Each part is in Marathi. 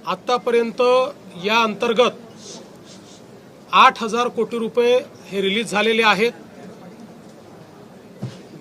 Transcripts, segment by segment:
आतापर्यंत या अंतर्गत 8,000 कोटी रुपये हे रिलीज झालेले आहेत।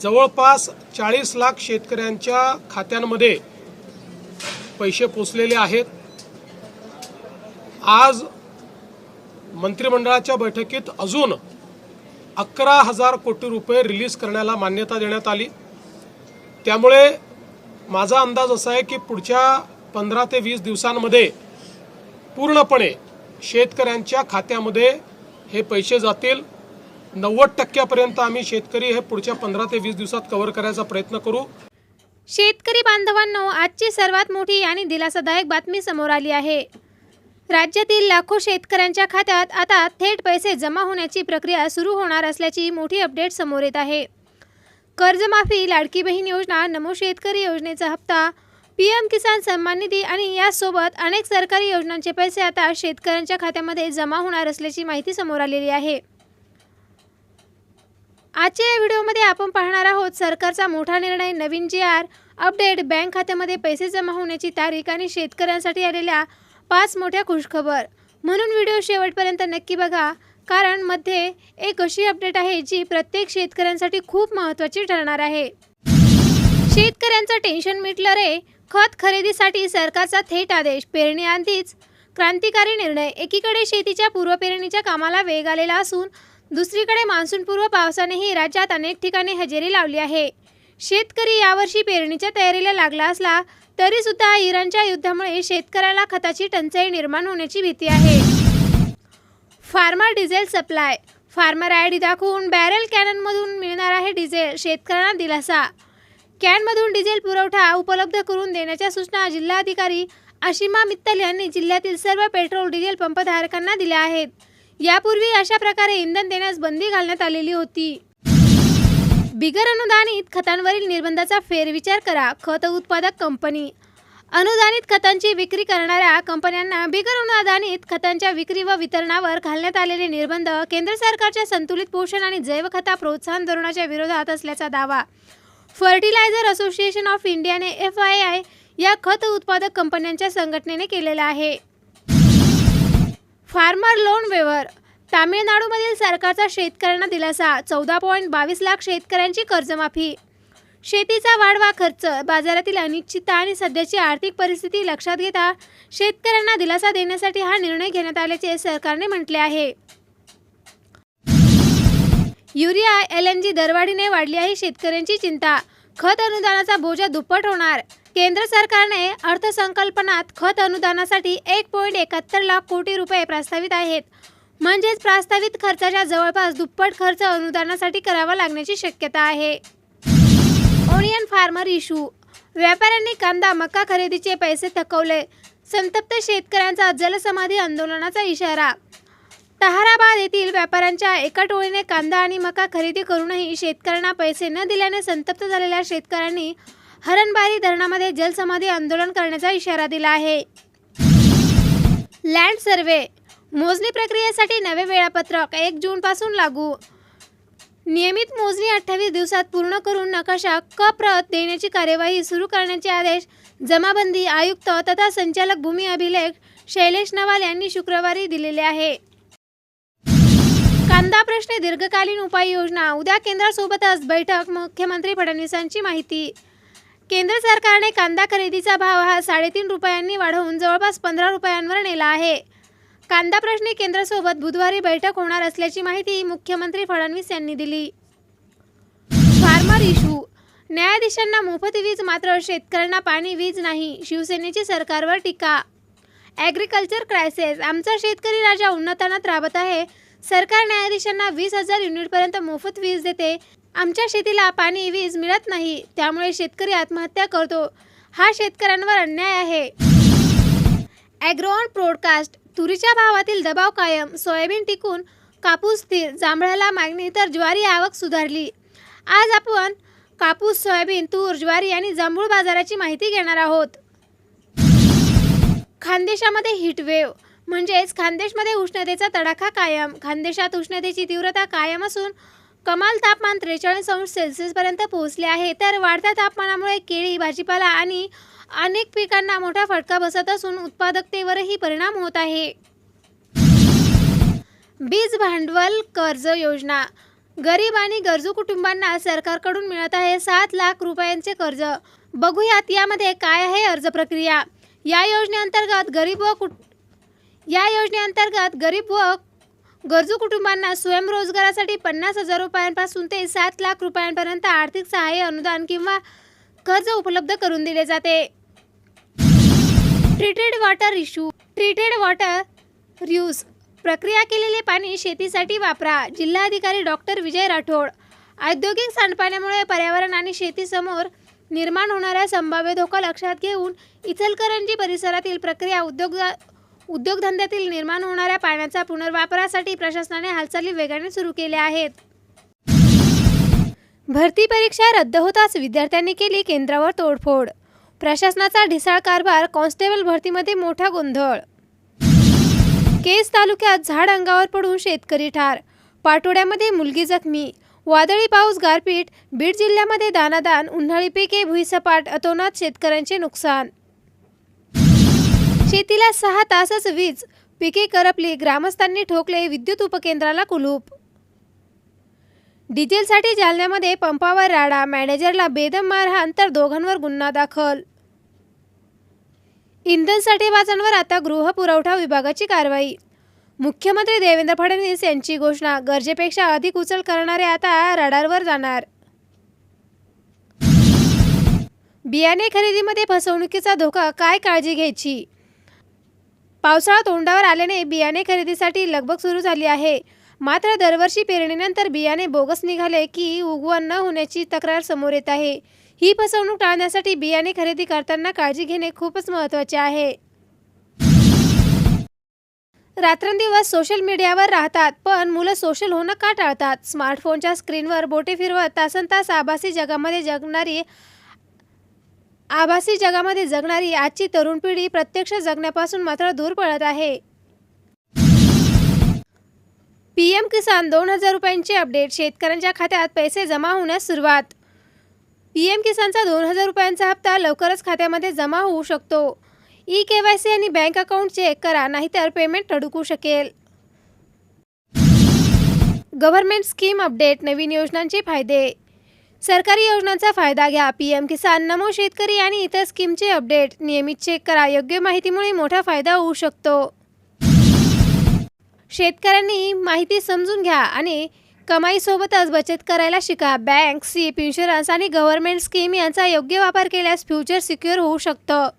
जवळपास 40 लाख शेतकऱ्यांच्या खात्यांमध्ये पैसे पोचलेले आहेत। आज मंत्रिमंडळाच्या बैठकीत अजून 11,000 कोटी रुपये रिलीज करण्याला मान्यता देण्यात आली। त्यामुळे माझा अंदाज असा आहे की पुढच्या 15 ते 20 दिवसांमध्ये पूर्णपणे शेतकऱ्यांच्या खात्यामध्ये हे पैसे जातील। 90% आम्ही शेतकरी हे पुढच्या 15 ते 20 दिवसात कव्हर करायचा प्रयत्न करू। शेतकरी बांधवांनो, आजची सर्वात मोठी आणि दिलासादायक बातमी समोर आली आहे। राज्यातील लाखो शेतकऱ्यांच्या खात्यात आता थेट पैसे जमा होण्याची प्रक्रिया सुरू होणार असल्याची मोठी अपडेट समोर येत आहे। कर्जमाफी, लाडकी बहीण योजना, नमो शेतकरी योजनेचा हप्ता, पीएम किसान सन्मान निधी आणि यासोबत अनेक सरकारी योजनांचे पैसे आता शेतकऱ्यांच्या खात्यामध्ये जमा होणार असल्याची माहिती समोर आलेली आहे। आजच्या या व्हिडिओमध्ये आपण पाहणार आहोत सरकारचा मोठा निर्णय, नवीन GR अपडेट, बँक खात्यामध्ये पैसे जमा होण्याची तारीख आणि शेतकऱ्यांसाठी आलेल्या 5 मोठ्या खुशखबर। म्हणून व्हिडिओ शेवटपर्यंत नक्की बघा, कारण मध्ये एक अशी अपडेट आहे जी प्रत्येक शेतकऱ्यांसाठी खूप महत्त्वाची ठरणार आहे। शेतकऱ्यांचं टेन्शन मिटलं रे, खत खरेदीसाठी सरकारचा थेट आदेश, पेरणी आधीच क्रांतिकारी निर्णय। एकीकडे शेतीच्या पूर्वपेरणीच्या कामाला वेग आलेला असून दुसरीकडे मान्सूनपूर्व पावसानेही राज्यात अनेक ठिकाणी हजेरी लावली आहे। शेतकरी यावर्षी पेरणीच्या तयारीला लागला असला तरी सुद्धा इराणच्या युद्धामुळे शेतकऱ्याला खताची टंचाई निर्माण होण्याची भीती आहे। Farmer diesel supply, farmer ID दाखवून बॅरेल कॅननमधून मिळणार आहे डिझेल, शेतकऱ्यांना दिलासा। कॅनमधून डिझेल पुरवठा उपलब्ध करून देण्याच्या सूचना जिल्हाधिकारी आशिमा मित्तल यांनी जिल्ह्यातील सर्व पेट्रोल डिझेल पंपधारकांना दिल्या आहेत। यापूर्वी अशा प्रकारे इंधन देण्यास बंदी घालण्यात आलेली होती। बिगर अनुदानित खतांवरील निर्बंधाचा फेरविचार करा, खत उत्पादक कंपनी। अनुदानित खतांची विक्री करणाऱ्या कंपन्यांना बिगर अनुदानित खतांच्या विक्री व वितरणावर घालण्यात आलेले निर्बंध केंद्र सरकारच्या संतुलित पोषण आणि जैव खता प्रोत्साहन धोरणाच्या विरोधात असल्याचा दावा फर्टिलायझर असोसिएशन ऑफ इंडियाने FII या खत उत्पादक कंपन्यांच्या संघटनेने केलेला आहे। फार्मर लोन वेव्हर, तामिळनाडूमधील सरकारचा शेतकऱ्यांना दिलासा, 14.22 लाख शेतकऱ्यांची कर्जमाफी। शेतीचा वाढवा खर्च, बाजारातील अनिश्चितता आणि सध्याची आर्थिक परिस्थिती लक्षात घेता शेतकऱ्यांना दिलासा देण्यासाठी हा निर्णय घेण्यात आल्याचे सरकारने म्हटले आहे। युरिया LNG दरवाढीने वाढली आहे शेतकऱ्यांची चिंता, खत अनुदानाचा बोजा दुप्पट होणार। केंद्र सरकारने अर्थसंकल्पात खत अनुदानासाठी 1.71 लाख कोटी रुपये प्रस्तावित आहेत। म्हणजेच प्रस्तावित खर्चाच्या जवळपास दुप्पट खर्च अनुदानासाठी करावा लागण्याची शक्यता आहे। ओनियन फार्मर इशू, व्यापाऱ्यांनी कांदा मका खरेदीचे पैसे थकवले, संतप्त शेतकऱ्यांचा जलसमाधी आंदोलनाचा इशारा। ताहराबाद येथील व्यापाऱ्यांच्या एका टोळीने कांदा आणि मका खरेदी करूनही शेतकऱ्यांना पैसे न दिल्याने संतप्त झालेल्या शेतकऱ्यांनी हरणबारी धरणामध्ये जलसमाधी आंदोलन करण्याचा इशारा दिला आहे। लँड सर्वे, मोजणी प्रक्रियेसाठी नवे वेळापत्रक 1 जूनपासून लागू। नियमित मोजणी 28 दिवसात पूर्ण करून नकाशा क प्रत देण्याची कार्यवाही सुरू करण्याचे आदेश जमाबंदी आयुक्त तथा संचालक भूमी अभिलेख शैलेश नवाल यांनी शुक्रवारी दिलेले आहे। कांदा प्रश्नी दीर्घकालीन उपाययोजना, उद्या केंद्रासोबतच बैठक, मुख्यमंत्री फडणवीसांची माहिती। केंद्र सरकारने कांदा खरेदीचा भाव हा 3.5 रुपयांनी वाढवून जवळपास 15 रुपयांवर नेला आहे। कांदा प्रश्नी केंद्रासोबत बुधवारी बैठक होणार असल्याची माहिती मुख्यमंत्री फडणवीस यांनी दिली। फार्मर इशू, न्यायाधीशांना मोफत वीज मात्र शेतकऱ्यांना पाणी वीज नाही, शिवसेनेची सरकारवर टीका। ॲग्रिकल्चर क्रायसिस, आमचा शेतकरी राजा उन्नतानात राबत आहे। सरकार न्यायाधीशांना 20,000 युनिटपर्यंत मोफत वीज देते, आमच्या शेतीला पाणी वीज मिळत नाही, त्यामुळे शेतकरी आत्महत्या करतो, हा शेतकऱ्यांवर अन्याय आहे। ॲग्रोऑन पॉडकास्ट, तुरीच्या भावातील दबाव कायम, सोयाबीन टिकून कापूस स्थिर, जांभळाला मागणी तर ज्वारी आवक सुधारली। आज आपण कापूस, सोयाबीन, तूर, ज्वारी आणि जांभूळ बाजाराची माहिती घेणार आहोत। खानदेशामध्ये हीटवेव्ह, म्हणजेच खानदेशमध्ये उष्णतेचा तडाखा कायम। खानदेशात उष्णतेची तीव्रता कायम असून कमाल तापमान 43 अंश सेल्सिअसपर्यंत पोहोचले आहे। तर वाढत्या तापमानामुळे केळी, भाजीपाला आणि अनेक पिकांना मोठा फटका बसत असून उत्पादकतेवरही परिणाम होत आहे. बीज भांडवल कर्ज योजना. गरीब आणि गरजू कुटुंबांना सरकारकडून मिळत आहे 7 लाख रुपयांचे कर्ज. बघूयात यामध्ये काय आहे अर्ज प्रक्रिया. या योजनेअंतर्गत गरीब व गरजू कुटुंबांना स्वयंरोजगारासाठी 50,000 रुपयांपासून ते 7 लाख रुपयांपर्यंत आर्थिक सहाय्य, अनुदान किंवा कर्ज उपलब्ध करून दिले जाते. Treated water reuse. प्रक्रिया केलेले पाणी शेतीसाठी वापरा. जिल्हाधिकारी डॉक्टर विजय राठोड. औद्योगिक सांडपाण्यामुळे पर्यावरण आणि शेतीसमोर निर्माण होणारा संभाव्य धोका लक्षात घेऊन इचलकरंजी परिसरातील प्रक्रिया उद्योगधंद्यातील निर्माण होणाऱ्या पाण्याच्या पुनर्वापरासाठी प्रशासनाने हालचाली वेगाने सुरू केल्या आहेत. भरती परीक्षा रद्द होताच विद्यार्थ्यांनी केली केंद्रावर तोडफोड. प्रशासनाचा ढिसाळ कारभार. कॉन्स्टेबल भरतीमध्ये मोठा गोंधळ. केज तालुक्यात झाड अंगावर पडून शेतकरी ठार. पाटोड्यामध्ये मुलगी जखमी. वादळी पाऊस, गारपीट. बीड जिल्ह्यामध्ये दानादान. उन्हाळी पिके भुईसपाट. अतोनात शेतकऱ्यांचे नुकसान. शेतीला 6 तासच वीज. पिके करपली. ग्रामस्थांनी ठोकले विद्युत उपकेंद्राला कुलूप. डिझेलसाठी जालन्यामध्ये पंपावर राडा. मॅनेजरला बेदम मारहाण तर दोघांवर गुन्हा दाखल. इंधन साठेबाजांवर आता गृहपुरवठा विभागाची कारवाई. मुख्यमंत्री देवेंद्र फडणवीस यांची घोषणा. गरजेपेक्षा अधिक उचल करणारे आता रडारवर जाणार. बियाणे खरेदीमध्ये फसवणुकीचा धोका. काय काळजी घ्यायची? पावसाळा तोंडावर आल्याने बियाणे खरेदीसाठी लगबग सुरू झाली आहे. मात्र दरवर्षी पेरणीनंतर बियाणे बोगस निघाले की उगवण न होण्याची तक्रार समोर येत आहे. ही फसवणूक टाळण्यासाठी बियाणे खरेदी करताना काळजी घेणे खूपच महत्त्वाचे आहे. रात्रंदिवस सोशल मीडियावर राहतात, पण मुलं सोशल होणं का टाळतात? स्मार्टफोनच्या स्क्रीनवर बोटे फिरवत तासनतास आभासी जगामध्ये जगणारी आजची तरुण पिढी प्रत्यक्ष जगण्यापासून मात्र दूर पळत आहे. PM किसान 2,000 रुपयांचे अपडेट. शेतकऱ्यांच्या खात्यात पैसे जमा होण्यास सुरुवात. PM किसानचा 2,000 रुपयांचा हप्ता लवकरच खात्यामध्ये जमा होऊ शकतो. KYC आणि बँक अकाउंट चेक करा, नाहीतर पेमेंट अडकू शकेल. Government scheme update. नवीन योजनांचे फायदे. सरकारी योजनांचा फायदा घ्या. PM किसान, नमो शेतकरी आणि इतर स्कीमचे अपडेट नियमित चेक करा. योग्य माहितीमुळे मोठा फायदा होऊ शकतो. शेतकऱ्यांनी माहिती समजून घ्या आणि कमाईसोबतच बचत करायला शिका. बँक, SIP, इन्शुरन्स आणि गव्हर्नमेंट स्कीम यांचा योग्य वापर केल्यास फ्युचर सिक्युअर होऊ शकतं.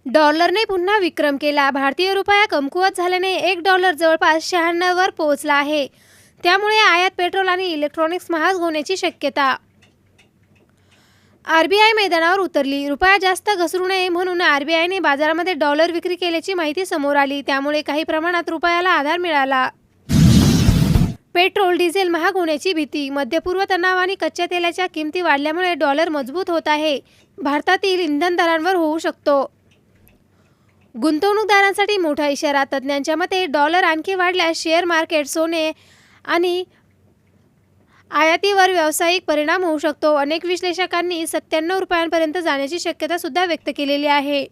डॉलरने पुन्हा विक्रम केला. भारतीय रुपया कमकुवत झाल्याने $1 जवळपास 96 वर पोहोचला आहे. त्यामुळे आयात पेट्रोल आणि इलेक्ट्रॉनिक्स महाग होण्याची शक्यता. RBI मैदानावर उतरली. रुपया जास्त घसरू नये म्हणून RBIने बाजारामध्ये डॉलर विक्री केल्याची माहिती समोर आली. त्यामुळे काही प्रमाणात रुपयाला आधार मिळाला. पेट्रोल, डिझेल महाग होण्याची भीती. मध्यपूर्व तणाव आणि कच्च्या तेलाच्या किमती वाढल्यामुळे डॉलर मजबूत होत आहे. भारतातील इंधन दरांवर होऊ शकतो. गुंतवणूकदारांसाठी मोठा इशारा. तज्ज्ञांच्या मते डॉलर आणखी वाढल्यास शेअर मार्केट, सोने आणि आयातीवर व्यावसायिक परिणाम होऊ शकतो. अनेक विश्लेषकांनी 97 रुपयांपर्यंत जाण्याची शक्यता सुद्धा व्यक्त केलेली आहे.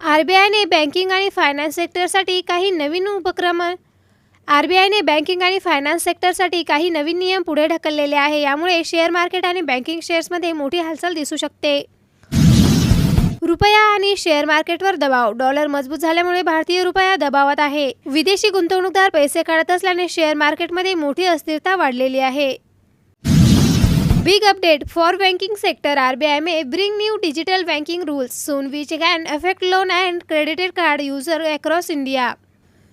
RBIने बँकिंग आणि फायनान्स सेक्टरसाठी काही नवीन नियम पुढे ढकललेले आहे. यामुळे शेअर मार्केट आणि बँकिंग शेअर्समध्ये मोठी हालचाल दिसू शकते. रुपया आणि शेअर मार्केटवर दबाव. डॉलर मजबूत झाल्यामुळे भारतीय रुपया दबावात आहे. विदेशी गुंतवणूकदार पैसे काढत असल्याने शेअर मार्केटमध्ये मोठी अस्थिरता वाढलेली आहे. Big update for banking sector. RBI may bring new digital banking rules soon which can affect loan and credit card user across India.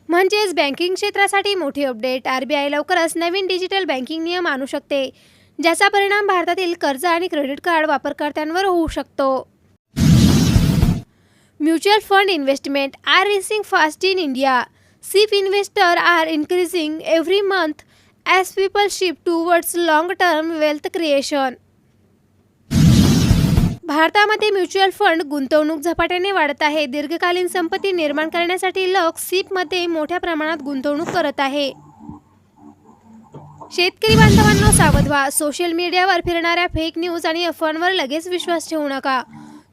म्हणजेच बँकिंग क्षेत्रासाठी मोठी अपडेट. RBI लवकरच नवीन डिजिटल बँकिंग नियम आणू शकते, ज्याचा परिणाम भारतातील कर्ज आणि क्रेडिट कार्ड वापरकर्त्यांवर होऊ शकतो. Mutual fund investment are racing fast in India. SIP investor are increasing every month as people shift towards long-term wealth creation. भारतामध्ये म्युच्युअल फंड गुंतवणूक झपाट्याने वाढत आहे. दीर्घकालीन संपत्ती निर्माण करण्यासाठी लोक SIP मध्ये मोठ्या प्रमाणात गुंतवणूक करत आहे. शेतकरी बांधवांनो सावध व्हा. सोशल मीडियावर फिरणाऱ्या फेक न्यूज आणि अफवांवर लगेच विश्वास ठेवू नका.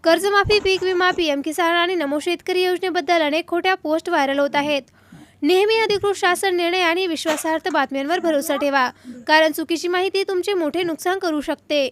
कर्जमाफी, पीक विमा, पीएम किसान आणि नमो शेतकरी योजनेबद्दल अनेक खोट्या पोस्ट व्हायरल होत आहेत. नेहमी अधिकृत शासन निर्णय आणि विश्वासार्ह बातम्यांवर भरोसा ठेवा, कारण चुकीची माहिती तुमचे मोठे नुकसान करू शकते.